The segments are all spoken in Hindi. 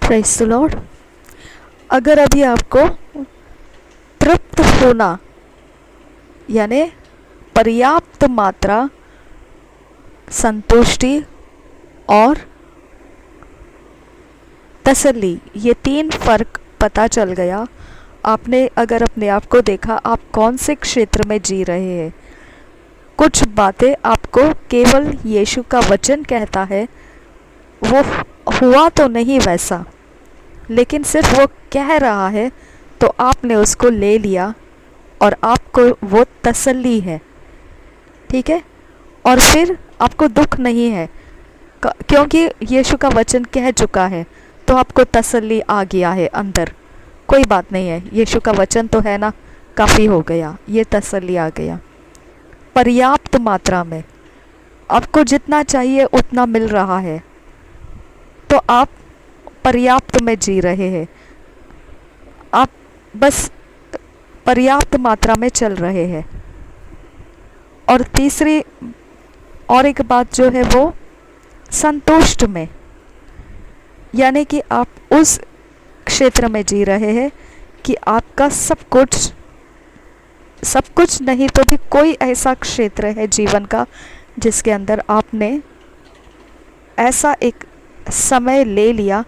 Praise the Lord. अगर अभी आपको तृप्त होना यानी पर्याप्त मात्रा, संतुष्टि और तसल्ली, ये 3 फ़र्क पता चल गया, आपने अगर अपने आप को देखा आप कौन से क्षेत्र में जी रहे हैं। कुछ बातें आपको केवल यीशु का वचन कहता है, वो हुआ तो नहीं वैसा, लेकिन सिर्फ वो कह रहा है तो आपने उसको ले लिया और आपको वो तसल्ली है, ठीक है। और फिर आपको दुख नहीं है क्योंकि यीशु का वचन कह चुका है, तो आपको तसल्ली आ गया है अंदर। कोई बात नहीं है, यीशु का वचन तो है ना, काफ़ी हो गया, ये तसल्ली आ गया। पर्याप्त मात्रा में आपको जितना चाहिए उतना मिल रहा है, तो आप पर्याप्त में जी रहे हैं, आप बस पर्याप्त मात्रा में चल रहे हैं। और तीसरी और एक बात जो है वो संतुष्ट में, यानी कि आप उस क्षेत्र में जी रहे हैं कि आपका सब कुछ नहीं तो भी कोई ऐसा क्षेत्र है जीवन का जिसके अंदर आपने ऐसा एक समय ले लिया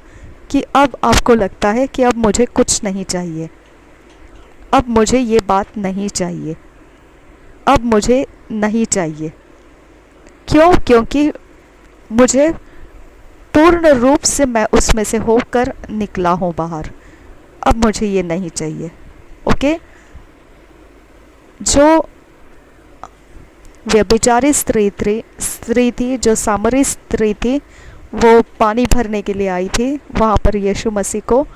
कि अब आपको लगता है कि अब मुझे कुछ नहीं चाहिए, अब मुझे ये बात नहीं चाहिए, अब मुझे नहीं चाहिए। क्यों? क्योंकि मुझे पूर्ण रूप से मैं उसमें से होकर निकला हूँ बाहर, अब मुझे ये नहीं चाहिए। ओके। जो व्यभिचारी स्त्री थी, जो सामरी स्त्री थी, वो पानी भरने के लिए आई थी, वहाँ पर यीशु मसीह को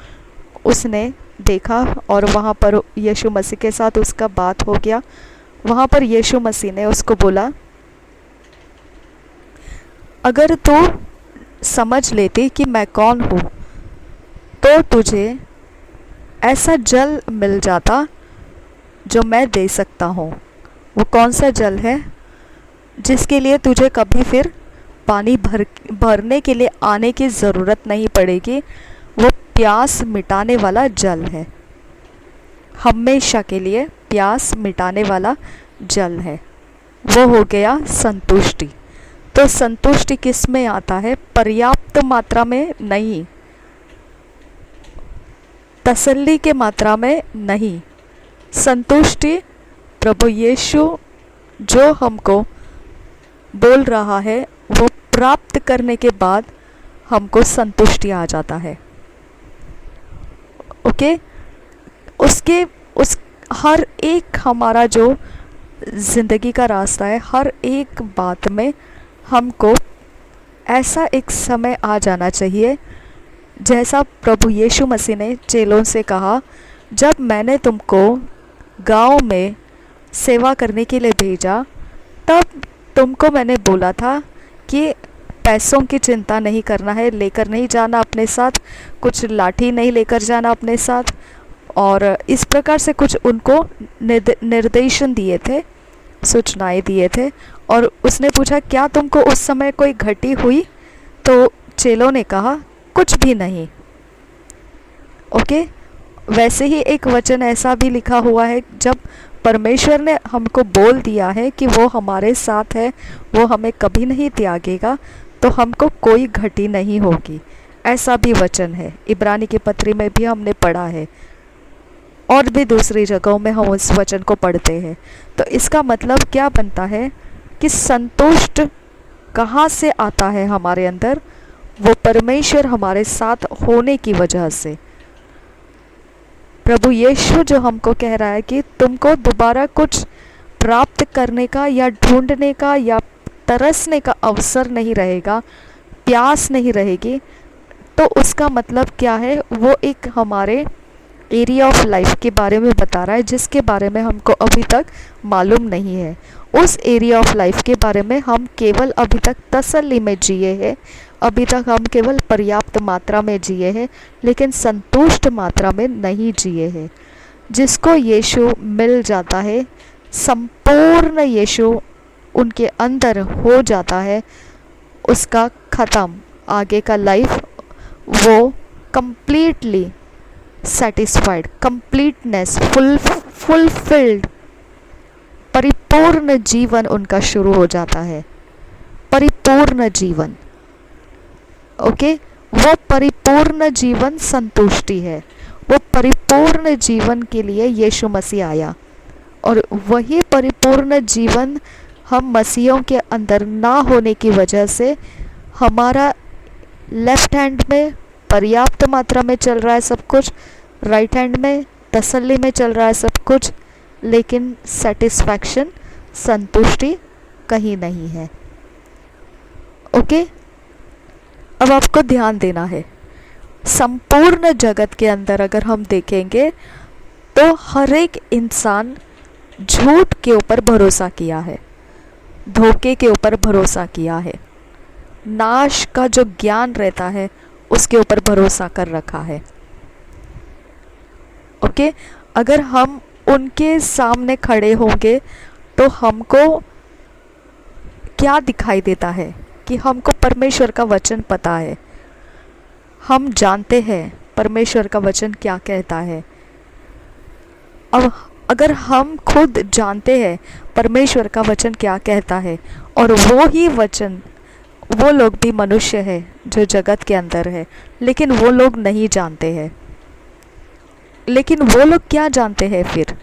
उसने देखा और वहाँ पर यीशु मसीह के साथ उसका बात हो गया। वहाँ पर यीशु मसीह ने उसको बोला, अगर तू समझ लेती कि मैं कौन हूँ तो तुझे ऐसा जल मिल जाता जो मैं दे सकता हूँ। वो कौन सा जल है जिसके लिए तुझे कभी फिर पानी भरने के लिए आने की ज़रूरत नहीं पड़ेगी। वो प्यास मिटाने वाला जल है, हमेशा के लिए प्यास मिटाने वाला जल है। वो हो गया संतुष्टि। तो संतुष्टि किस में आता है? पर्याप्त मात्रा में नहीं, तसल्ली के मात्रा में नहीं। संतुष्टि प्रभु यीशु जो हमको बोल रहा है वो प्राप्त करने के बाद हमको संतुष्टि आ जाता है। ओके। उस हर एक हमारा जो ज़िंदगी का रास्ता है, हर एक बात में हमको ऐसा एक समय आ जाना चाहिए जैसा प्रभु यीशु मसीह ने चेलों से कहा, जब मैंने तुमको गांव में सेवा करने के लिए भेजा तब तुमको मैंने बोला था कि पैसों की चिंता नहीं करना है, लेकर नहीं जाना अपने साथ, कुछ लाठी नहीं लेकर जाना अपने साथ, और इस प्रकार से कुछ उनको निर्देशन दिए थे, सूचनाएं दिए थे। और उसने पूछा, क्या तुमको उस समय कोई घटी हुई? तो चेलों ने कहा, कुछ भी नहीं। ओके। वैसे ही एक वचन ऐसा भी लिखा हुआ है, जब परमेश्वर ने हमको बोल दिया है कि वो हमारे साथ है, वो हमें कभी नहीं त्यागेगा, तो हमको कोई घटी नहीं होगी। ऐसा भी वचन है, इब्रानी की पत्री में भी हमने पढ़ा है, और भी दूसरी जगहों में हम उस वचन को पढ़ते हैं। तो इसका मतलब क्या बनता है कि संतुष्ट कहाँ से आता है हमारे अंदर? वो परमेश्वर हमारे साथ होने की वजह से। प्रभु यीशु जो हमको कह रहा है कि तुमको दोबारा कुछ प्राप्त करने का या ढूंढने का या तरसने का अवसर नहीं रहेगा, प्यास नहीं रहेगी, तो उसका मतलब क्या है? वो एक हमारे एरिया ऑफ लाइफ के बारे में बता रहा है जिसके बारे में हमको अभी तक मालूम नहीं है। उस एरिया ऑफ लाइफ के बारे में हम केवल अभी तक तसल्ली में जिए हैं, अभी तक हम केवल पर्याप्त मात्रा में जिए हैं, लेकिन संतुष्ट मात्रा में नहीं जिए हैं। जिसको यीशु मिल जाता है, संपूर्ण यीशु उनके अंदर हो जाता है, उसका ख़त्म, आगे का लाइफ वो कंप्लीटली सेटिस्फाइड, कंप्लीटनेस, फुलफिल्ड, परिपूर्ण जीवन उनका शुरू हो जाता है। परिपूर्ण जीवन, ओके। वो परिपूर्ण जीवन संतुष्टि है। वो परिपूर्ण जीवन के लिए यीशु मसीह आया, और वही परिपूर्ण जीवन हम मसीहों के अंदर ना होने की वजह से हमारा लेफ्ट हैंड में पर्याप्त मात्रा में चल रहा है सब कुछ, राइट हैंड में तसल्ली में चल रहा है सब कुछ, लेकिन सेटिस्फैक्शन, संतुष्टि कहीं नहीं है। ओके, अब आपको ध्यान देना है, संपूर्ण जगत के अंदर अगर हम देखेंगे तो हर एक इंसान झूठ के ऊपर भरोसा किया है, धोखे के ऊपर भरोसा किया है, नाश का जो ज्ञान रहता है उसके ऊपर भरोसा कर रखा है। ओके, अगर हम उनके सामने खड़े होंगे तो हमको क्या दिखाई देता है कि हमको परमेश्वर का वचन पता है, हम जानते हैं परमेश्वर का वचन क्या कहता है। अब अगर हम खुद जानते हैं परमेश्वर का वचन क्या कहता है, और वो ही वचन, वो लोग भी मनुष्य है जो जगत के अंदर है, लेकिन वो लोग नहीं जानते हैं। लेकिन वो लोग क्या जानते हैं फिर?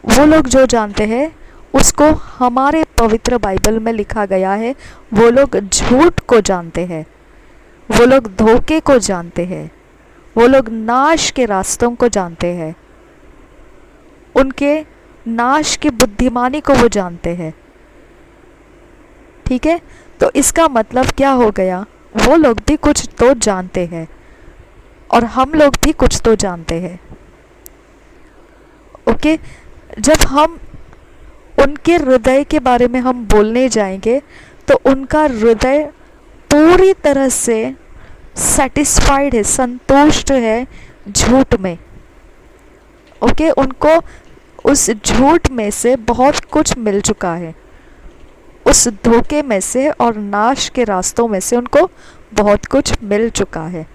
वो लोग जो जानते हैं उसको हमारे पवित्र बाइबल में लिखा गया है, वो लोग झूठ को जानते हैं, वो लोग धोखे को जानते हैं, वो लोग नाश के रास्तों को जानते हैं, उनके नाश की बुद्धिमानी को वो जानते हैं। ठीक है, तो इसका मतलब क्या हो गया? वो लोग भी कुछ तो जानते हैं और हम लोग भी कुछ तो जानते हैं। ओके, जब हम उनके हृदय के बारे में हम बोलने जाएंगे तो उनका हृदय पूरी तरह से सेटिस्फाइड है, संतुष्ट है झूठ में। ओके, उनको उस झूठ में से बहुत कुछ मिल चुका है, उस धोखे में से और नाश के रास्तों में से उनको बहुत कुछ मिल चुका है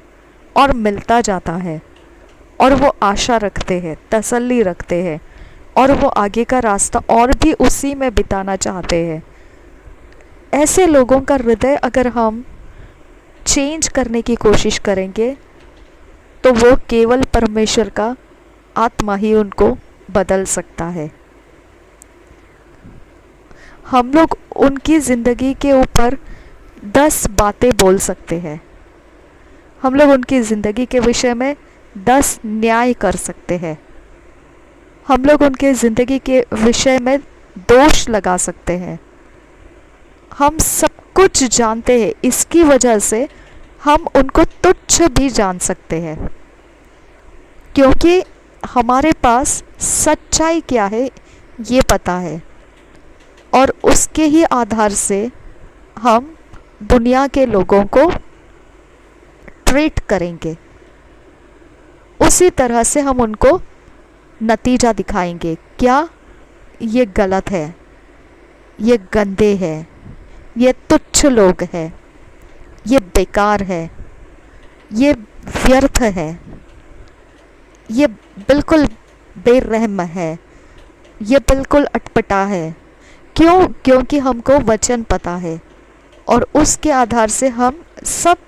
और मिलता जाता है, और वो आशा रखते हैं, तसल्ली रखते हैं, और वो आगे का रास्ता और भी उसी में बिताना चाहते हैं। ऐसे लोगों का हृदय अगर हम चेंज करने की कोशिश करेंगे तो वो केवल परमेश्वर का आत्मा ही उनको बदल सकता है। हम लोग उनकी ज़िंदगी के ऊपर 10 बातें बोल सकते हैं, हम लोग उनकी ज़िंदगी के विषय में 10 न्याय कर सकते हैं, हम लोग उनके ज़िंदगी के विषय में दोष लगा सकते हैं। हम सब कुछ जानते हैं, इसकी वजह से हम उनको तुच्छ भी जान सकते हैं, क्योंकि हमारे पास सच्चाई क्या है ये पता है, और उसके ही आधार से हम दुनिया के लोगों को ट्रीट करेंगे, उसी तरह से हम उनको नतीजा दिखाएंगे। क्या? ये गलत है, ये गंदे हैं, ये तुच्छ लोग हैं, ये बेकार है, ये व्यर्थ है, ये बिल्कुल बेरहम है, ये बिल्कुल अटपटा है। क्यों? क्योंकि हमको वचन पता है, और उसके आधार से हम सब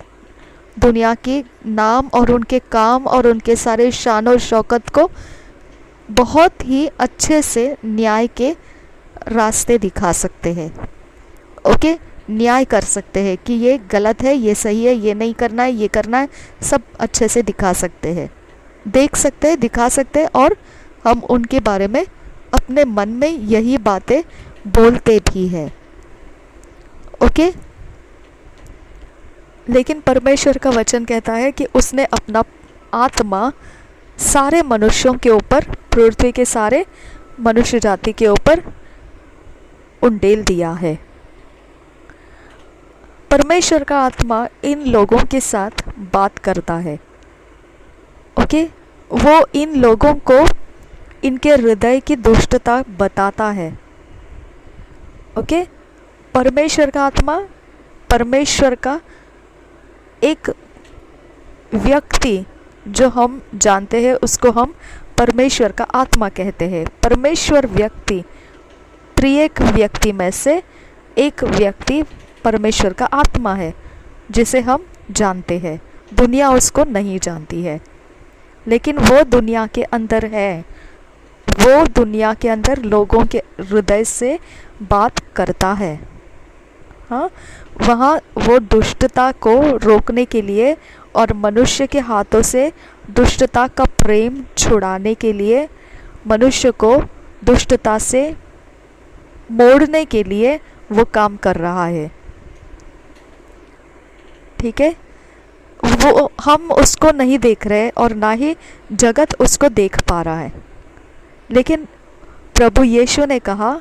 दुनिया के नाम और उनके काम और उनके सारे शान और शौकत को बहुत ही अच्छे से न्याय के रास्ते दिखा सकते हैं। ओके, न्याय कर सकते हैं कि ये गलत है, ये सही है, ये नहीं करना है, ये करना है, सब अच्छे से दिखा सकते हैं, देख सकते हैं, दिखा सकते हैं, और हम उनके बारे में अपने मन में यही बातें बोलते भी हैं। ओके, लेकिन परमेश्वर का वचन कहता है कि उसने अपना आत्मा सारे मनुष्यों के ऊपर, पृथ्वी के सारे मनुष्य जाति के ऊपर उंडेल दिया है। परमेश्वर का आत्मा इन लोगों के साथ बात करता है। ओके, वो इन लोगों को इनके हृदय की दुष्टता बताता है। ओके, परमेश्वर का आत्मा, परमेश्वर का एक व्यक्ति जो हम जानते हैं उसको हम परमेश्वर का आत्मा कहते हैं। परमेश्वर व्यक्ति, त्रिएक व्यक्ति में से एक व्यक्ति परमेश्वर का आत्मा है, जिसे हम जानते हैं। दुनिया उसको नहीं जानती है, लेकिन वो दुनिया के अंदर है। वो दुनिया के अंदर लोगों के हृदय से बात करता है। हाँ, वहाँ वो दुष्टता को रोकने के लिए और मनुष्य के हाथों से दुष्टता का प्रेम छुड़ाने के लिए, मनुष्य को दुष्टता से मोड़ने के लिए वो काम कर रहा है। ठीक है, वो हम उसको नहीं देख रहे और ना ही जगत उसको देख पा रहा है, लेकिन प्रभु यीशु ने कहा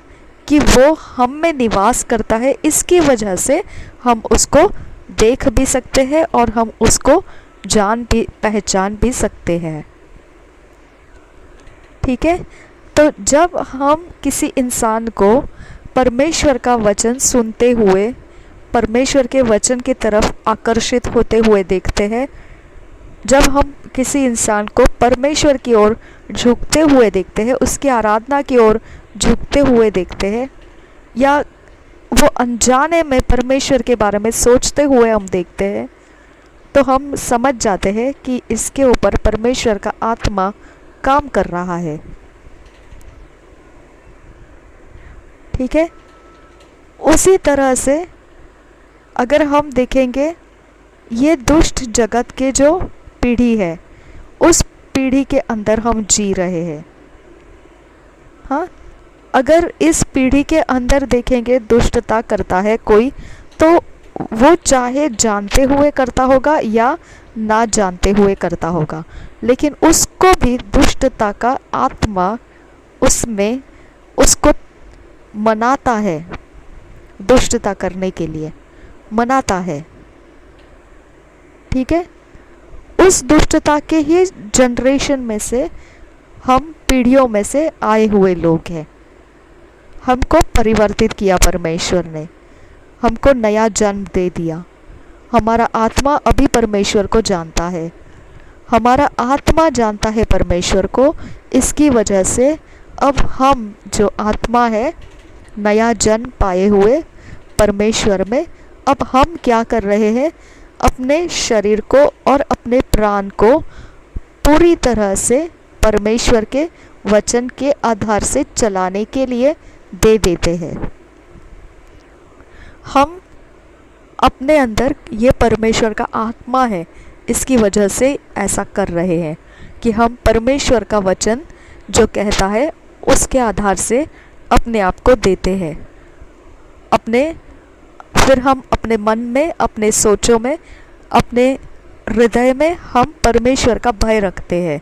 कि वो हम में निवास करता है, इसकी वजह से हम उसको देख भी सकते हैं और हम उसको पहचान भी सकते हैं। ठीक है, तो जब हम किसी इंसान को परमेश्वर का वचन सुनते हुए परमेश्वर के वचन की तरफ आकर्षित होते हुए देखते हैं, जब हम किसी इंसान को परमेश्वर की ओर झुकते हुए देखते हैं, उसकी आराधना की ओर झुकते हुए देखते हैं, या वो अनजाने में परमेश्वर के बारे में सोचते हुए हम देखते हैं, तो हम समझ जाते हैं कि इसके ऊपर परमेश्वर का आत्मा काम कर रहा है। ठीक है, उसी तरह से अगर हम देखेंगे, ये दुष्ट जगत के जो पीढ़ी है, उस पीढ़ी के अंदर हम जी रहे हैं। हाँ, अगर इस पीढ़ी के अंदर देखेंगे दुष्टता करता है कोई, तो वो चाहे जानते हुए करता होगा या ना जानते हुए करता होगा, लेकिन उसको भी दुष्टता का आत्मा उसमें उसको मनाता है, दुष्टता करने के लिए मनाता है। ठीक है, उस दुष्टता के ही जनरेशन में से हम पीढ़ियों में से आए हुए लोग हैं। हमको परिवर्तित किया परमेश्वर ने, हमको नया जन्म दे दिया। हमारा आत्मा अभी परमेश्वर को जानता है, हमारा आत्मा जानता है परमेश्वर को। इसकी वजह से अब हम जो आत्मा है, नया जन्म पाए हुए परमेश्वर में, अब हम क्या कर रहे हैं, अपने शरीर को और अपने प्राण को पूरी तरह से परमेश्वर के वचन के आधार से चलाने के लिए दे देते हैं। हम अपने अंदर ये परमेश्वर का आत्मा है, इसकी वजह से ऐसा कर रहे हैं कि हम परमेश्वर का वचन जो कहता है उसके आधार से अपने आप को देते हैं। फिर हम अपने मन में, अपने सोचों में, अपने हृदय में हम परमेश्वर का भय रखते हैं,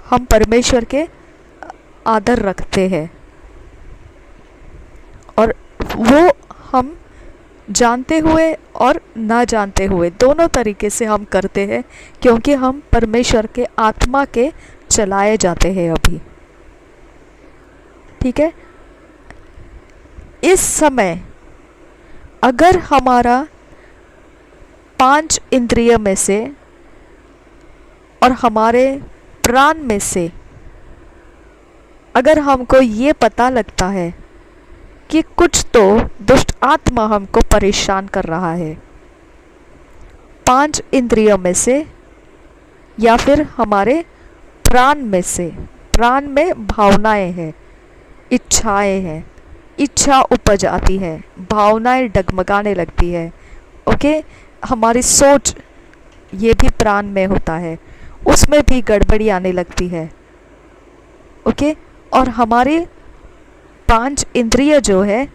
हम परमेश्वर के आदर रखते हैं, और वो हम जानते हुए और ना जानते हुए दोनों तरीके से हम करते हैं, क्योंकि हम परमेश्वर के आत्मा के चलाए जाते हैं अभी। ठीक है, इस समय अगर हमारा 5 इंद्रिय में से और हमारे प्राण में से अगर हमको ये पता लगता है कि कुछ तो दुष्ट आत्मा हमको परेशान कर रहा है, 5 इंद्रियों में से या फिर हमारे प्राण में से, प्राण में भावनाएं हैं, इच्छाएं हैं, इच्छा उपज आती है, भावनाएं डगमगाने लगती है। ओके, हमारी सोच, ये भी प्राण में होता है, उसमें भी गड़बड़ी आने लगती है। ओके, और हमारे 5 इंद्रिय जो है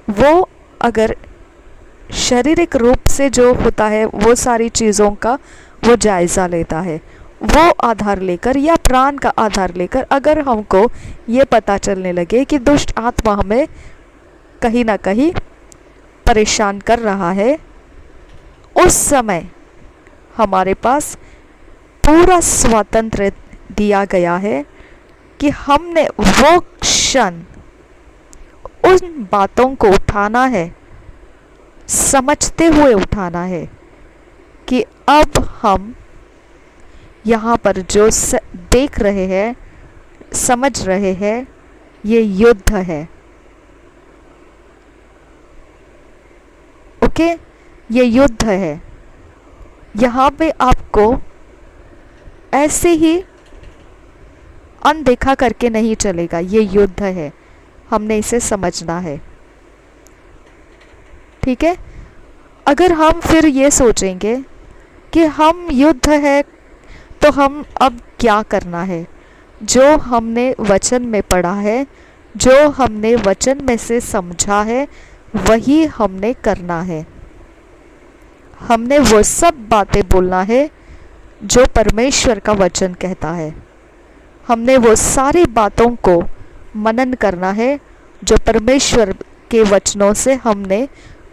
वो अगर शारीरिक रूप से जो होता है वो सारी चीज़ों का वो जायज़ा लेता है, वो आधार लेकर या प्राण का आधार लेकर अगर हमको ये पता चलने लगे कि दुष्ट आत्मा हमें कहीं ना कहीं परेशान कर रहा है, उस समय हमारे पास पूरा स्वातंत्र दिया गया है कि हमने वो क्षण उन बातों को उठाना है, समझते हुए उठाना है कि अब हम यहाँ पर जो देख रहे हैं, समझ रहे हैं, ये युद्ध है। ओके, ये युद्ध है। यहाँ पे आपको ऐसे ही अनदेखा करके नहीं चलेगा, ये युद्ध है, हमने इसे समझना है। ठीक है। अगर हम फिर ये सोचेंगे कि हम युद्ध है तो हम अब क्या करना है, जो हमने वचन में पढ़ा है, जो हमने वचन में से समझा है, वही हमने करना है। हमने वो सब बातें बोलना है जो परमेश्वर का वचन कहता है। हमने वो सारी बातों को मनन करना है जो परमेश्वर के वचनों से हमने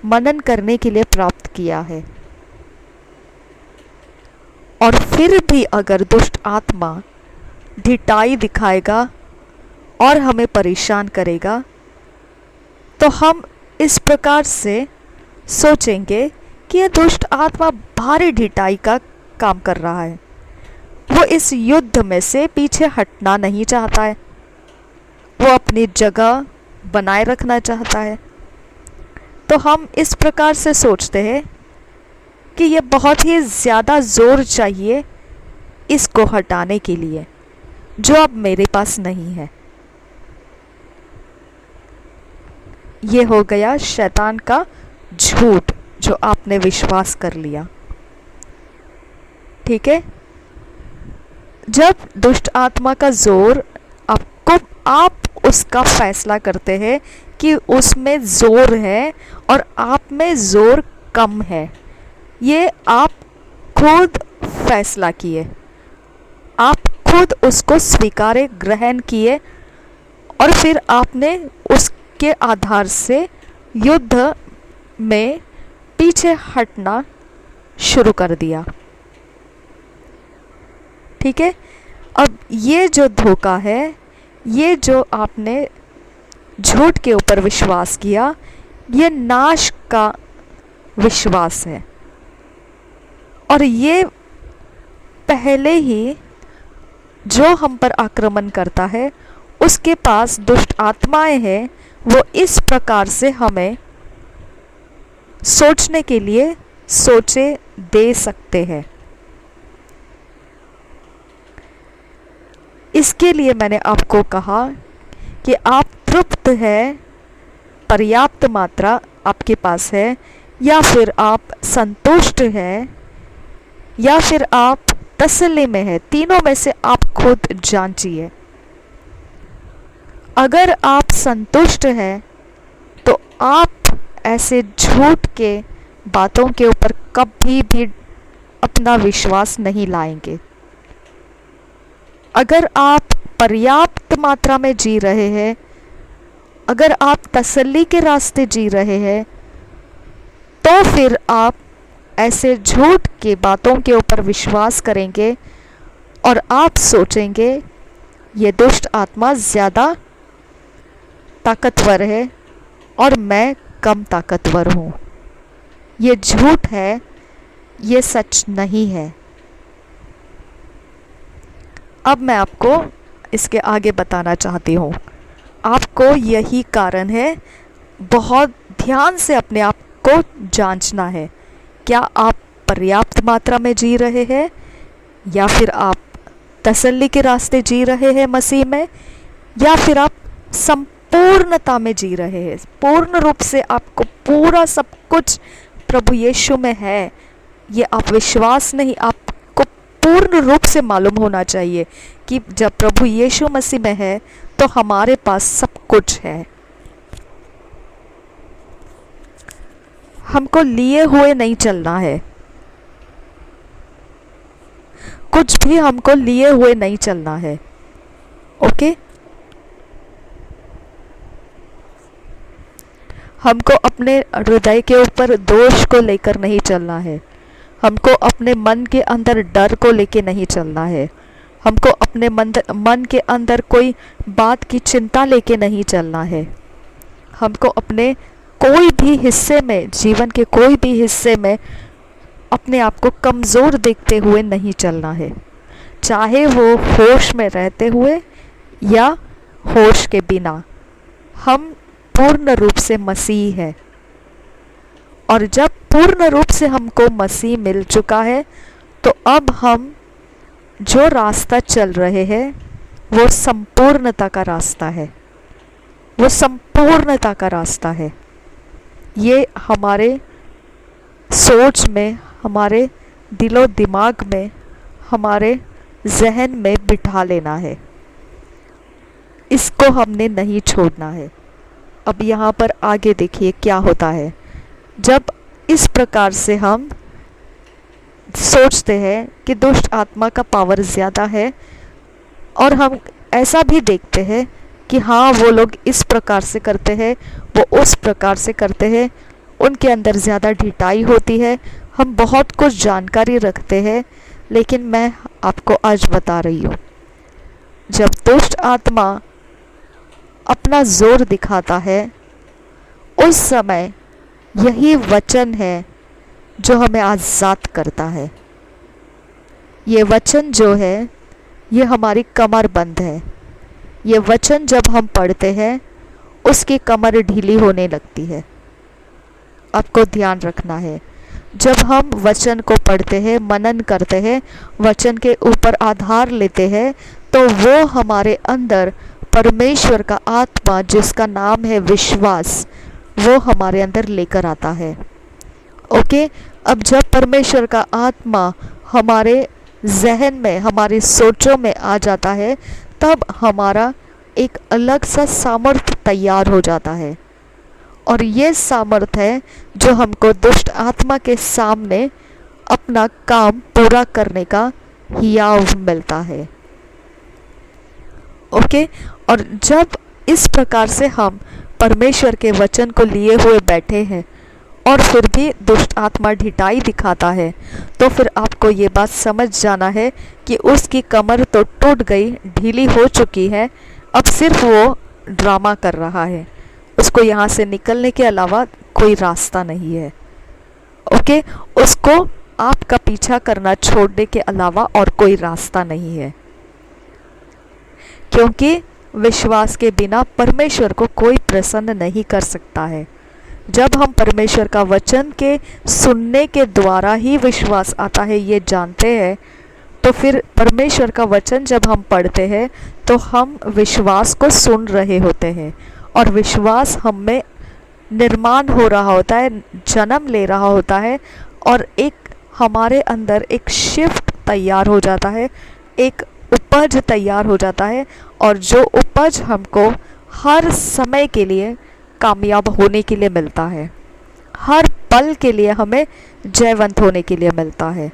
मनन करने के लिए प्राप्त किया है। और फिर भी अगर दुष्ट आत्मा ढिठाई दिखाएगा और हमें परेशान करेगा, तो हम इस प्रकार से सोचेंगे कि यह दुष्ट आत्मा भारी ढिठाई का काम कर रहा है, वो इस युद्ध में से पीछे हटना नहीं चाहता है, वो अपनी जगह बनाए रखना चाहता है। तो हम इस प्रकार से सोचते हैं कि ये बहुत ही ज़्यादा ज़ोर चाहिए इसको हटाने के लिए, जो अब मेरे पास नहीं है। ये हो गया शैतान का झूठ जो आपने विश्वास कर लिया। ठीक है। जब दुष्ट आत्मा का जोर आप उसका फैसला करते हैं कि उसमें जोर है और आप में जोर कम है, ये आप खुद फैसला किए, आप खुद उसको स्वीकारे, ग्रहण किए और फिर आपने उसके आधार से युद्ध में पीछे हटना शुरू कर दिया। ठीक है। अब ये जो धोखा है, ये जो आपने झूठ के ऊपर विश्वास किया, ये नाश का विश्वास है। और ये पहले ही जो हम पर आक्रमण करता है, उसके पास दुष्ट आत्माएं हैं, वो इस प्रकार से हमें सोचने के लिए सोचे दे सकते हैं। इसके लिए मैंने आपको कहा कि आप तृप्त है, पर्याप्त मात्रा आपके पास है, या फिर आप संतुष्ट है, या फिर आप तसल्ली में है। तीनों में से आप खुद जांचिए। अगर आप संतुष्ट हैं तो आप ऐसे झूठ के बातों के ऊपर कभी भी अपना विश्वास नहीं लाएंगे। अगर आप पर्याप्त मात्रा में जी रहे हैं, अगर आप तसल्ली के रास्ते जी रहे हैं, तो फिर आप ऐसे झूठ के बातों के ऊपर विश्वास करेंगे और आप सोचेंगे ये दुष्ट आत्मा ज़्यादा ताकतवर है और मैं कम ताकतवर हूँ। ये झूठ है, ये सच नहीं है। अब मैं आपको इसके आगे बताना चाहती हूँ। आपको यही कारण है, बहुत ध्यान से अपने आप को जांचना है। क्या आप पर्याप्त मात्रा में जी रहे हैं, या फिर आप तसल्ली के रास्ते जी रहे हैं मसीह में, या फिर आप संपूर्णता में जी रहे हैं। पूर्ण रूप से आपको पूरा सब कुछ प्रभु यीशु में है, ये आप विश्वास नहीं, आपको पूर्ण रूप से मालूम होना चाहिए कि जब प्रभु यीशु मसीह में है तो हमारे पास सब कुछ है। हमको लिए हुए नहीं चलना है, कुछ भी हमको लिए हुए नहीं चलना है। ओके। हमको अपने हृदय के ऊपर दोष को लेकर नहीं चलना है, हमको अपने मन के अंदर डर को लेके नहीं चलना है, हमको अपने मन के अंदर कोई बात की चिंता लेके नहीं चलना है, हमको अपने कोई भी हिस्से में, जीवन के कोई भी हिस्से में अपने आप को कमज़ोर देखते हुए नहीं चलना है। चाहे वो होश में रहते हुए या होश के बिना, हम पूर्ण रूप से मसीह है। और जब पूर्ण रूप से हमको मसीह मिल चुका है तो अब हम जो रास्ता चल रहे हैं वो संपूर्णता का रास्ता है, वो संपूर्णता का रास्ता है। ये हमारे सोच में, हमारे दिलो दिमाग में, हमारे जहन में बिठा लेना है। इसको हमने नहीं छोड़ना है। अब यहाँ पर आगे देखिए क्या होता है। जब इस प्रकार से हम सोचते हैं कि दुष्ट आत्मा का पावर ज़्यादा है, और हम ऐसा भी देखते हैं कि हाँ वो लोग इस प्रकार से करते हैं, वो उस प्रकार से करते हैं, उनके अंदर ज़्यादा ढिठाई होती है, हम बहुत कुछ जानकारी रखते हैं, लेकिन मैं आपको आज बता रही हूँ, जब दुष्ट आत्मा अपना जोर दिखाता है उस समय यही वचन है जो हमें आज़ाद करता है। ये वचन जो है ये हमारी कमर बंद है। ये वचन जब हम पढ़ते हैं उसकी कमर ढीली होने लगती है। आपको ध्यान रखना है, जब हम वचन को पढ़ते हैं, मनन करते हैं, वचन के ऊपर आधार लेते हैं, तो वो हमारे अंदर परमेश्वर का आत्मा जिसका नाम है विश्वास, वो हमारे अंदर लेकर आता है। ओके, अब जब परमेश्वर का आत्मा हमारे जहन में, हमारी सोचों में आ जाता है, तब हमारा एक अलग सा सामर्थ्य तैयार हो जाता है। और ये सामर्थ्य है जो हमको दुष्ट आत्मा के सामने अपना काम पूरा करने का हियाव मिलता है। ओके, और जब इस प्रकार से हम परमेश्वर के वचन को लिए हुए बैठे हैं और फिर भी दुष्ट आत्मा ढिठाई दिखाता है, तो फिर आपको ये बात समझ जाना है कि उसकी कमर तो टूट गई, ढीली हो चुकी है, अब सिर्फ वो ड्रामा कर रहा है, उसको यहाँ से निकलने के अलावा कोई रास्ता नहीं है। ओके, उसको आपका पीछा करना छोड़ने के अलावा और कोई रास्ता नहीं है, क्योंकि विश्वास के बिना परमेश्वर को कोई प्रसन्न नहीं कर सकता है। जब हम परमेश्वर का वचन के सुनने के द्वारा ही विश्वास आता है ये जानते हैं, तो फिर परमेश्वर का वचन जब हम पढ़ते हैं तो हम विश्वास को सुन रहे होते हैं, और विश्वास हम में निर्माण हो रहा होता है, जन्म ले रहा होता है, और एक हमारे अंदर एक शिफ्ट तैयार हो जाता है, एक उपज तैयार हो जाता है, और जो उपज हमको हर समय के लिए कामयाब होने के लिए मिलता है, हर पल के लिए हमें जयवंत होने के लिए मिलता है।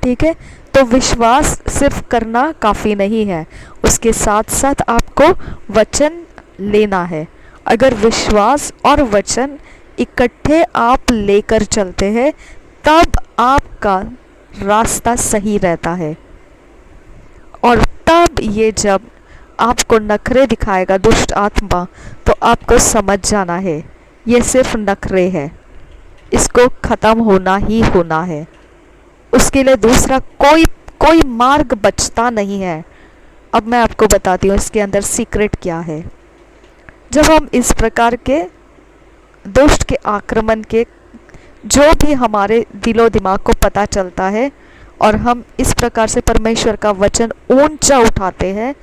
ठीक है, तो विश्वास सिर्फ करना काफ़ी नहीं है, उसके साथ साथ आपको वचन लेना है। अगर विश्वास और वचन इकट्ठे आप लेकर चलते हैं तब आपका रास्ता सही रहता है। और तब ये जब आपको नखरे दिखाएगा दुष्ट आत्मा, तो आपको समझ जाना है ये सिर्फ नखरे है, इसको ख़त्म होना ही होना है, उसके लिए दूसरा कोई मार्ग बचता नहीं है। अब मैं आपको बताती हूँ इसके अंदर सीक्रेट क्या है। जब हम इस प्रकार के दुष्ट के आक्रमण के जो भी हमारे दिलो दिमाग को पता चलता है, और हम इस प्रकार से परमेश्वर का वचन ऊंचा उठाते हैं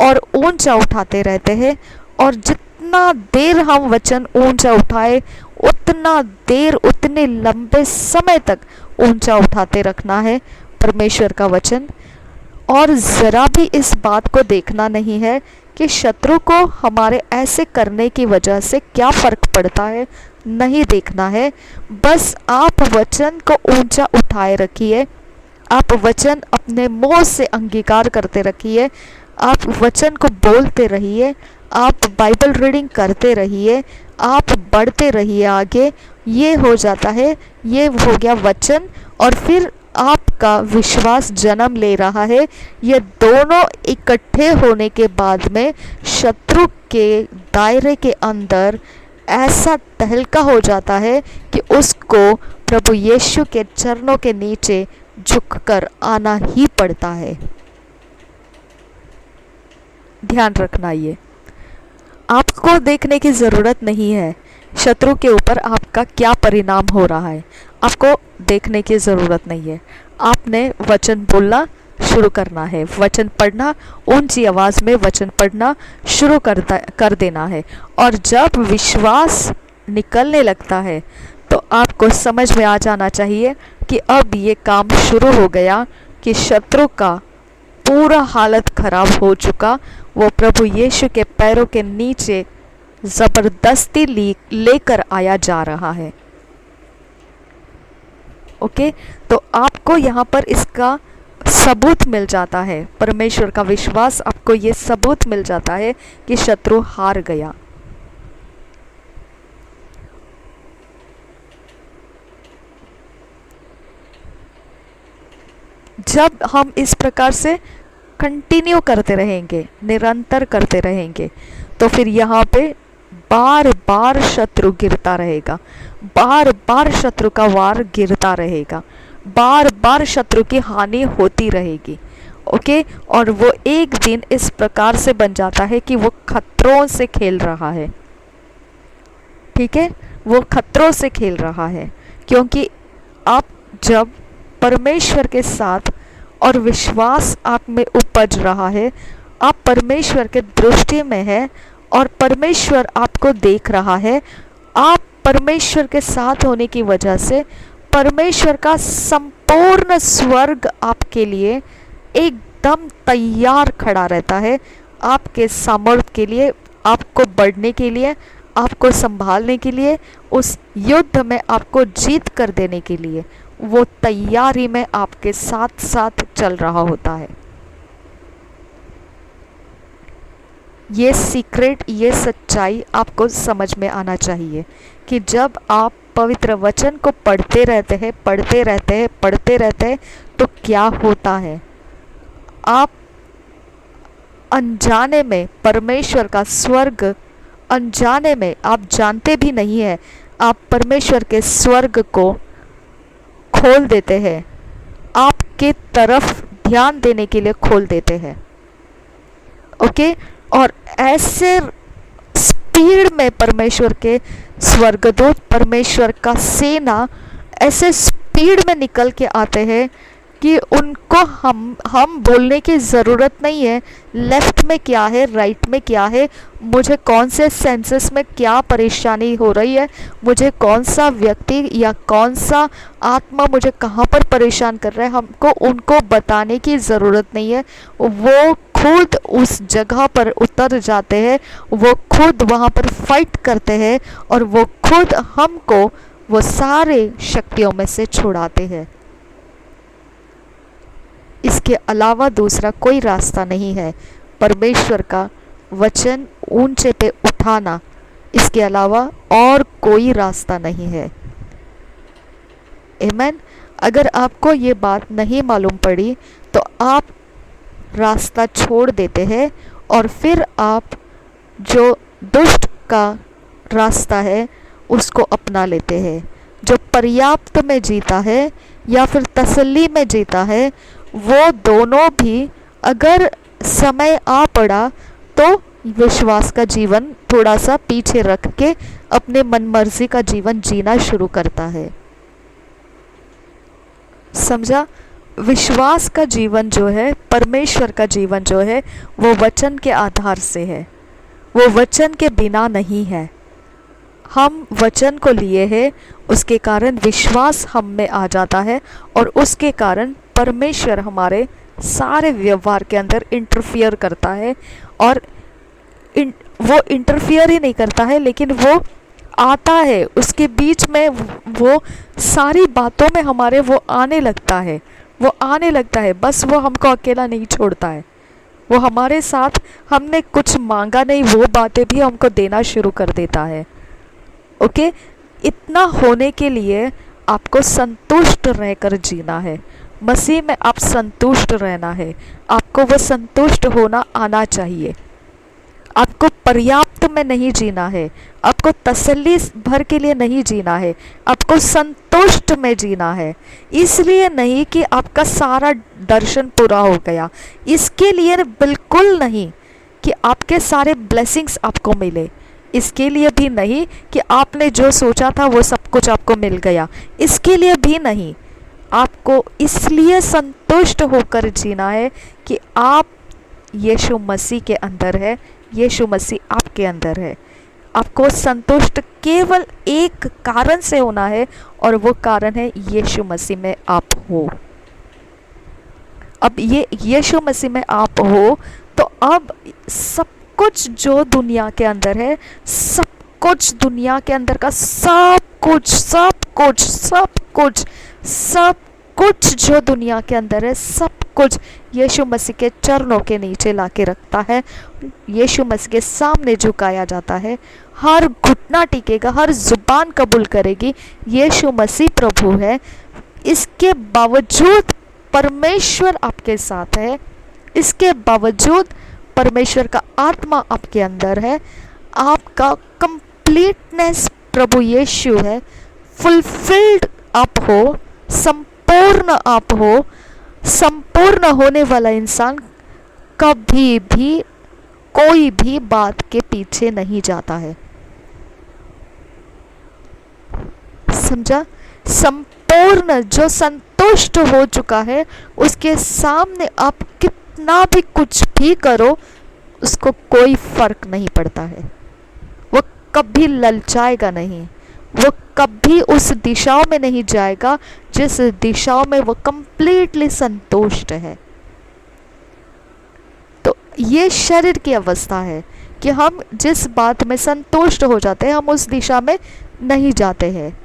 और ऊंचा उठाते रहते हैं, और जितना देर हम वचन ऊंचा उठाए उतना देर, उतने लंबे समय तक ऊंचा उठाते रखना है परमेश्वर का वचन। और ज़रा भी इस बात को देखना नहीं है कि शत्रु को हमारे ऐसे करने की वजह से क्या फ़र्क पड़ता है, नहीं देखना है। बस आप वचन को ऊंचा उठाए रखिए, आप वचन अपने मुंह से अंगीकार करते रखिए, आप वचन को बोलते रहिए, आप बाइबल रीडिंग करते रहिए, आप बढ़ते रहिए आगे। ये हो जाता है, ये हो गया वचन, और फिर आपका विश्वास जन्म ले रहा है। ये दोनों इकट्ठे होने के बाद में शत्रु के दायरे के अंदर ऐसा तहलका हो जाता है कि उसको प्रभु यीशु के चरणों के नीचे झुककर आना ही पड़ता है। ध्यान रखना, ये आपको देखने की ज़रूरत नहीं है शत्रु के ऊपर आपका क्या परिणाम हो रहा है, आपको देखने की ज़रूरत नहीं है। आपने वचन बोलना शुरू करना है, वचन पढ़ना, ऊंची आवाज़ में वचन पढ़ना शुरू कर देना है। और जब विश्वास निकलने लगता है तो आपको समझ में आ जाना चाहिए कि अब ये काम शुरू हो गया, कि शत्रु का पूरा हालत खराब हो चुका, वो प्रभु यीशु के पैरों के नीचे ज़बरदस्ती लेकर आया जा रहा है। ओके, तो आपको यहाँ पर इसका सबूत मिल जाता है, परमेश्वर का विश्वास आपको ये सबूत मिल जाता है कि शत्रु हार गया। जब हम इस प्रकार से कंटिन्यू करते रहेंगे, निरंतर करते रहेंगे, तो फिर यहाँ पे बार बार शत्रु गिरता रहेगा, बार बार शत्रु का वार गिरता रहेगा, बार बार शत्रु की हानि होती रहेगी। ओके, और वो एक दिन इस प्रकार से बन जाता है कि वो खतरों से खेल रहा है। ठीक है, वो खतरों से खेल रहा है, क्योंकि आप जब परमेश्वर के साथ और विश्वास आप में उपज रहा है, आप परमेश्वर के दृष्टि में है और परमेश्वर आपको देख रहा है, आप परमेश्वर के साथ होने की वजह से परमेश्वर का संपूर्ण स्वर्ग आपके लिए एकदम तैयार खड़ा रहता है, आपके सामर्थ्य के लिए, आपको बढ़ने के लिए, आपको संभालने के लिए, उस युद्ध में आपको जीत कर देने के लिए वो तैयारी में आपके साथ साथ चल रहा होता है। ये सीक्रेट, ये सच्चाई आपको समझ में आना चाहिए कि जब आप पवित्र वचन को पढ़ते रहते हैं, पढ़ते रहते हैं, पढ़ते रहते हैं, तो क्या होता है, आप अनजाने में परमेश्वर का स्वर्ग, अनजाने में आप जानते भी नहीं है, आप परमेश्वर के स्वर्ग को खोल देते हैं, आपके तरफ ध्यान देने के लिए खोल देते हैं। ओके, और ऐसे स्पीड में परमेश्वर के स्वर्गदूत, परमेश्वर का सेना ऐसे स्पीड में निकल के आते हैं कि उनको हम बोलने की ज़रूरत नहीं है लेफ़्ट में क्या है, राइट में क्या है, मुझे कौन से सेंसेस में क्या परेशानी हो रही है, मुझे कौन सा व्यक्ति या कौन सा आत्मा मुझे कहाँ पर परेशान कर रहा है, हमको उनको बताने की ज़रूरत नहीं है। वो खुद उस जगह पर उतर जाते हैं, वो खुद वहाँ पर फाइट करते हैं और वो खुद हमको वो सारे शक्तियों में से छुड़ाते हैं। इसके अलावा दूसरा कोई रास्ता नहीं है परमेश्वर का वचन ऊंचे पे उठाना, इसके अलावा और कोई रास्ता नहीं है। आमीन। अगर आपको ये बात नहीं मालूम पड़ी तो आप रास्ता छोड़ देते हैं और फिर आप जो दुष्ट का रास्ता है उसको अपना लेते हैं। जो पर्याप्त में जीता है या फिर तसल्ली में जीता है, वो दोनों भी अगर समय आ पड़ा तो विश्वास का जीवन थोड़ा सा पीछे रख के अपने मनमर्जी का जीवन जीना शुरू करता है। समझा? विश्वास का जीवन जो है, परमेश्वर का जीवन जो है, वो वचन के आधार से है, वो वचन के बिना नहीं है। हम वचन को लिए हैं, उसके कारण विश्वास हम में आ जाता है और उसके कारण परमेश्वर हमारे सारे व्यवहार के अंदर इंटरफियर करता है। और वो इंटरफियर ही नहीं करता है, लेकिन वो आता है, उसके बीच में वो सारी बातों में हमारे वो आने लगता है, वो आने लगता है। बस वो हमको अकेला नहीं छोड़ता है, वो हमारे साथ, हमने कुछ मांगा नहीं, वो बातें भी हमको देना शुरू कर देता है। ओके, इतना होने के लिए आपको संतुष्ट रहकर जीना है। मसीह में आप संतुष्ट रहना है, आपको वो संतुष्ट होना आना चाहिए। आपको पर्याप्त में नहीं जीना है, आपको तसल्ली भर के लिए नहीं जीना है, आपको संतुष्ट में जीना है। इसलिए नहीं कि आपका सारा दर्शन पूरा हो गया, इसके लिए बिल्कुल नहीं कि आपके सारे ब्लेसिंग्स आपको मिले, इसके लिए भी नहीं कि आपने जो सोचा था वो सब कुछ आपको मिल गया, इसके लिए भी नहीं। आपको इसलिए संतुष्ट होकर जीना है कि आप यीशु मसीह के अंदर है, यीशु मसीह आपके अंदर है। आपको संतुष्ट केवल एक कारण से होना है, और वो कारण है यीशु मसीह में आप हो। अब ये यीशु मसीह में आप हो तो अब सब कुछ जो दुनिया के अंदर है, सब कुछ दुनिया के अंदर का सब कुछ सब कुछ सब कुछ सब कुछ जो दुनिया के अंदर है, सब कुछ यीशु मसीह के चरणों के नीचे लाके रखता है, यीशु मसीह के सामने झुकाया जाता है। हर घुटना टिकेगा, हर जुबान कबूल करेगी यीशु मसीह प्रभु है। इसके बावजूद परमेश्वर आपके साथ है, इसके बावजूद परमेश्वर का आत्मा आपके अंदर है, आपका कंप्लीटनेस प्रभु यीशु है, फुलफिल्ड आप हो, संपूर्ण आप हो। संपूर्ण होने वाला इंसान कभी भी कोई भी बात के पीछे नहीं जाता है, समझा? संपूर्ण जो संतुष्ट हो चुका है, उसके सामने आप कितना भी कुछ भी करो, उसको कोई फर्क नहीं पड़ता है। वो कभी ललचाएगा नहीं, वो कभी उस दिशा में नहीं जाएगा जिस दिशा में वो कंप्लीटली संतुष्ट है। तो ये शरीर की अवस्था है कि हम जिस बात में संतुष्ट हो जाते हैं, हम उस दिशा में नहीं जाते हैं।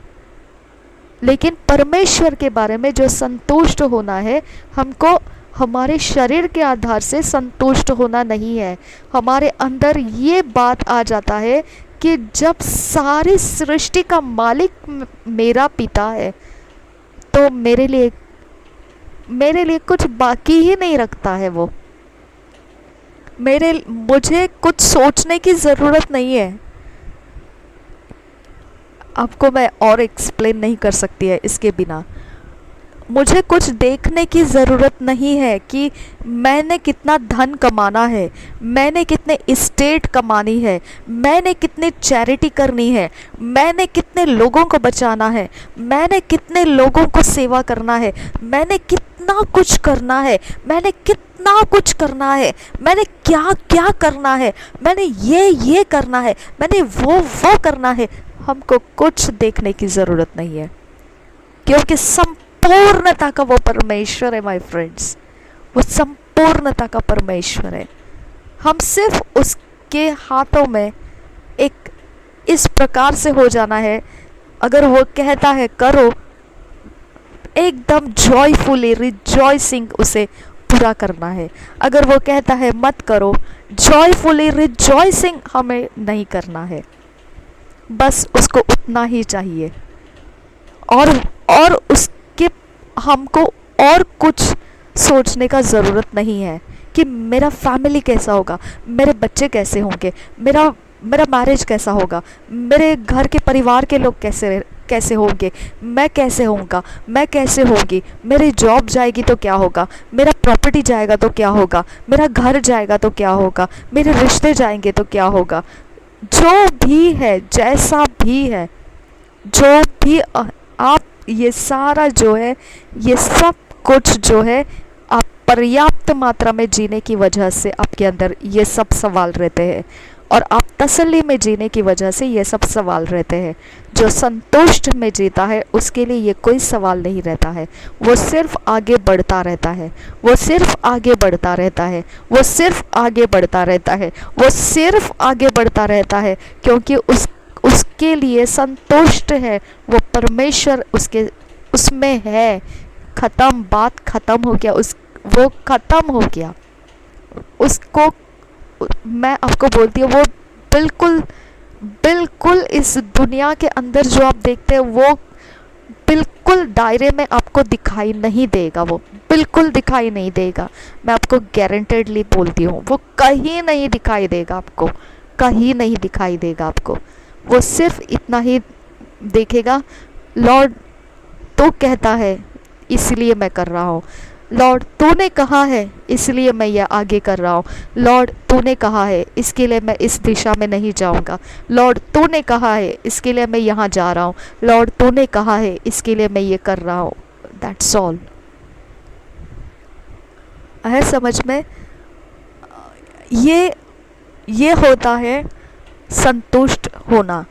लेकिन परमेश्वर के बारे में जो संतुष्ट होना है, हमको हमारे शरीर के आधार से संतुष्ट होना नहीं है। हमारे अंदर ये बात आ जाता है कि जब सारी सृष्टि का मालिक मेरा पिता है, तो मेरे लिए कुछ बाकी ही नहीं रखता है। वो मुझे कुछ सोचने की ज़रूरत नहीं है। आपको मैं और एक्सप्लेन नहीं कर सकती है इसके बिना। मुझे कुछ देखने की ज़रूरत नहीं है कि मैंने कितना धन कमाना है, मैंने कितने इस्टेट कमानी है, मैंने कितनी चैरिटी करनी है, मैंने कितने लोगों को बचाना है, मैंने कितने लोगों को सेवा करना है, मैंने कितना कुछ करना है, मैंने कितना कुछ करना है, मैंने क्या क्या करना है, मैंने ये करना है, मैंने वो करना है। हमको कुछ देखने की ज़रूरत नहीं है, क्योंकि संपूर्णता का वो परमेश्वर है माय फ्रेंड्स, वो संपूर्णता का परमेश्वर है। हम सिर्फ उसके हाथों में एक इस प्रकार से हो जाना है, अगर वो कहता है करो, एकदम जॉयफुली रिजॉइसिंग उसे पूरा करना है। अगर वो कहता है मत करो, जॉयफुली रिजॉइसिंग हमें नहीं करना है। बस उसको उतना ही चाहिए, और उसके हमको और कुछ सोचने का ज़रूरत नहीं है कि मेरा फैमिली कैसा होगा, मेरे बच्चे कैसे होंगे, मेरा मैरिज कैसा होगा, मेरे घर के परिवार के लोग कैसे होंगे, मैं कैसे होऊंगा, मैं कैसे होगी, मेरी जॉब जाएगी तो क्या होगा, मेरा प्रॉपर्टी जाएगा तो क्या होगा, मेरा घर जाएगा तो क्या होगा, मेरे रिश्ते जाएंगे तो क्या होगा। जो भी है, जैसा भी है, जो भी आप, ये सारा जो है, ये सब कुछ जो है, आप पर्याप्त मात्रा में जीने की वजह से आपके अंदर ये सब सवाल रहते हैं, और आप तसल्ली में जीने की वजह से ये सब सवाल रहते हैं। जो संतुष्ट में जीता है उसके लिए ये कोई सवाल नहीं रहता है, वो सिर्फ आगे बढ़ता रहता है, वो सिर्फ आगे बढ़ता रहता है, वो सिर्फ आगे बढ़ता रहता है, वो सिर्फ आगे बढ़ता रहता है, क्योंकि उसके लिए संतुष्ट है वो परमेश्वर, उसमें है। ख़त्म, बात ख़त्म हो गया, वो ख़त्म हो गया। उसको मैं आपको बोलती हूँ, वो बिल्कुल इस दुनिया के अंदर जो आप देखते हैं वो बिल्कुल बिल्कुल दायरे में आपको दिखाई नहीं देगा, वो बिल्कुल दिखाई नहीं देगा। मैं आपको गारंटेडली बोलती हूँ, वो कहीं नहीं दिखाई देगा आपको, कहीं नहीं दिखाई देगा आपको। वो सिर्फ इतना ही देखेगा, लॉर्ड तो कहता है इसलिए मैं कर रहा हूँ, लॉर्ड तूने कहा है इसलिए मैं यह आगे कर रहा हूँ, लॉर्ड तूने कहा है इसके लिए मैं इस दिशा में नहीं जाऊँगा, लॉर्ड तूने कहा है इसके लिए मैं यहाँ जा रहा हूँ, लॉर्ड तूने कहा है इसके लिए मैं ये कर रहा हूँ। That's all. है समझ में? ये होता है संतुष्ट होना।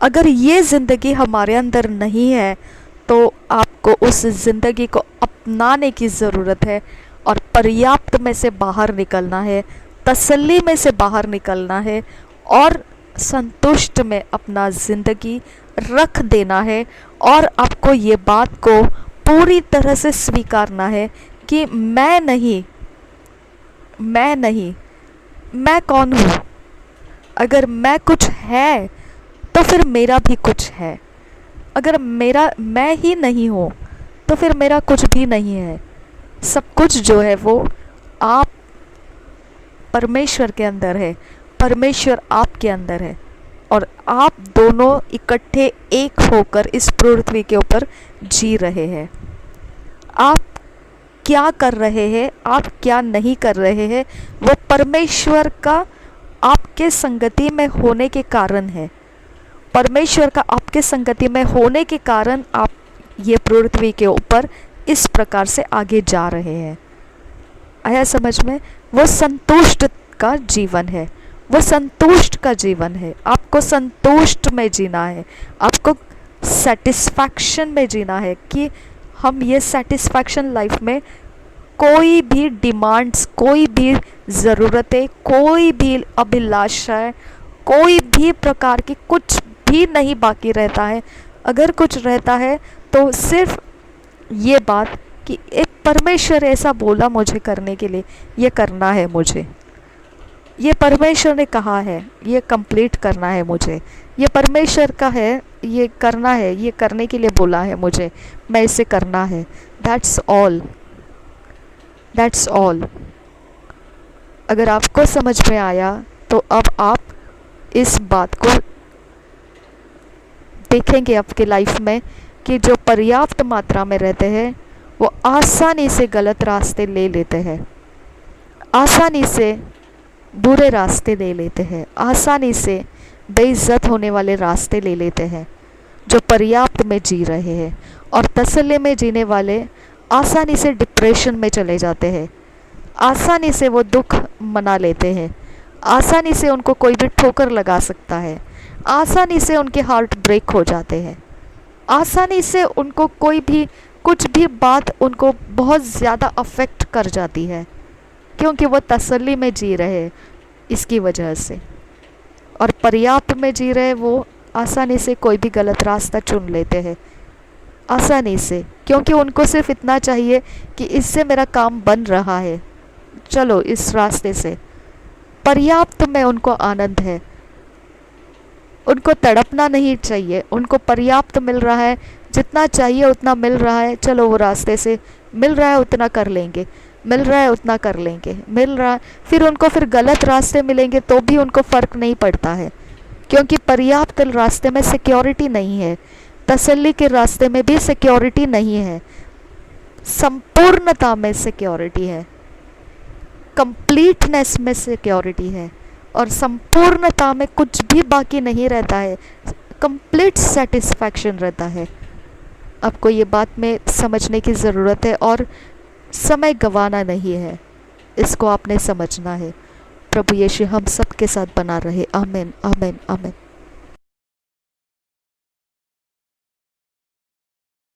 अगर ये ज़िंदगी हमारे अंदर नहीं है तो आपको उस ज़िंदगी को अपनाने की ज़रूरत है और पर्याप्त में से बाहर निकलना है, तसल्ली में से बाहर निकलना है और संतुष्ट में अपना ज़िंदगी रख देना है। और आपको ये बात को पूरी तरह से स्वीकारना है कि मैं नहीं, मैं कौन हूँ? अगर मैं कुछ है तो फिर मेरा भी कुछ है। अगर मैं ही नहीं हूँ तो फिर मेरा कुछ भी नहीं है। सब कुछ जो है वो आप परमेश्वर के अंदर है, परमेश्वर आपके अंदर है और आप दोनों इकट्ठे एक होकर इस पृथ्वी के ऊपर जी रहे हैं। आप क्या कर रहे हैं, आप क्या नहीं कर रहे हैं, वो परमेश्वर का आपके संगति में होने के कारण है। परमेश्वर का आपके संगति में होने के कारण आप ये पृथ्वी के ऊपर इस प्रकार से आगे जा रहे हैं। आया समझ में? वो संतुष्ट का जीवन है, वो संतुष्ट का जीवन है। आपको संतुष्ट में जीना है, आपको सेटिस्फैक्शन में जीना है कि हम ये सेटिस्फैक्शन लाइफ में कोई भी डिमांड्स, कोई भी ज़रूरतें, कोई भी अभिलाषाएं, कोई भी प्रकार की कुछ भी नहीं बाकी रहता है। अगर कुछ रहता है तो सिर्फ ये बात कि एक परमेश्वर ऐसा बोला मुझे करने के लिए, ये करना है मुझे, ये परमेश्वर ने कहा है, ये कंप्लीट करना है मुझे, ये परमेश्वर का है, ये करना है, ये करने के लिए बोला है मुझे, मैं इसे करना है। That's all, that's all. अगर आपको समझ में आया तो अब आप इस बात को देखेंगे आपके लाइफ में कि जो पर्याप्त मात्रा में रहते हैं वो आसानी से गलत रास्ते ले लेते हैं, आसानी से बुरे रास्ते ले लेते हैं, आसानी से बेइज्जत होने वाले रास्ते ले लेते हैं। जो पर्याप्त में जी रहे हैं और तसल्ली में जीने वाले आसानी से डिप्रेशन में चले जाते हैं, आसानी से वो दुख मना लेते हैं, आसानी से उनको कोई भी ठोकर लगा सकता है, आसानी से उनके हार्ट ब्रेक हो जाते हैं, आसानी से उनको कोई भी कुछ भी बात उनको बहुत ज़्यादा अफेक्ट कर जाती है, क्योंकि वो तसल्ली में जी रहे इसकी वजह से। और पर्याप्त में जी रहे वो आसानी से कोई भी गलत रास्ता चुन लेते हैं, आसानी से, क्योंकि उनको सिर्फ इतना चाहिए कि इससे मेरा काम बन रहा है, चलो इस रास्ते से। पर्याप्त में उनको आनंद है, उनको तड़पना नहीं चाहिए, उनको पर्याप्त मिल रहा है, जितना चाहिए उतना मिल रहा है, चलो वो रास्ते से मिल रहा है उतना कर लेंगे, मिल रहा है उतना कर लेंगे, मिल रहा है। फिर उनको फिर गलत रास्ते मिलेंगे तो भी उनको फ़र्क नहीं पड़ता है, क्योंकि पर्याप्त रास्ते में सिक्योरिटी नहीं है, तसल्ली के रास्ते में भी सिक्योरिटी नहीं है, संपूर्णता में सिक्योरिटी है, कंप्लीटनेस में सिक्योरिटी है और संपूर्णता में कुछ भी बाकी नहीं रहता है, कंप्लीट सेटिस्फैक्शन रहता है। आपको ये बात में समझने की ज़रूरत है और समय गंवाना नहीं है, इसको आपने समझना है। प्रभु यीशु हम सब के साथ बना रहे। आमीन, आमीन, आमीन।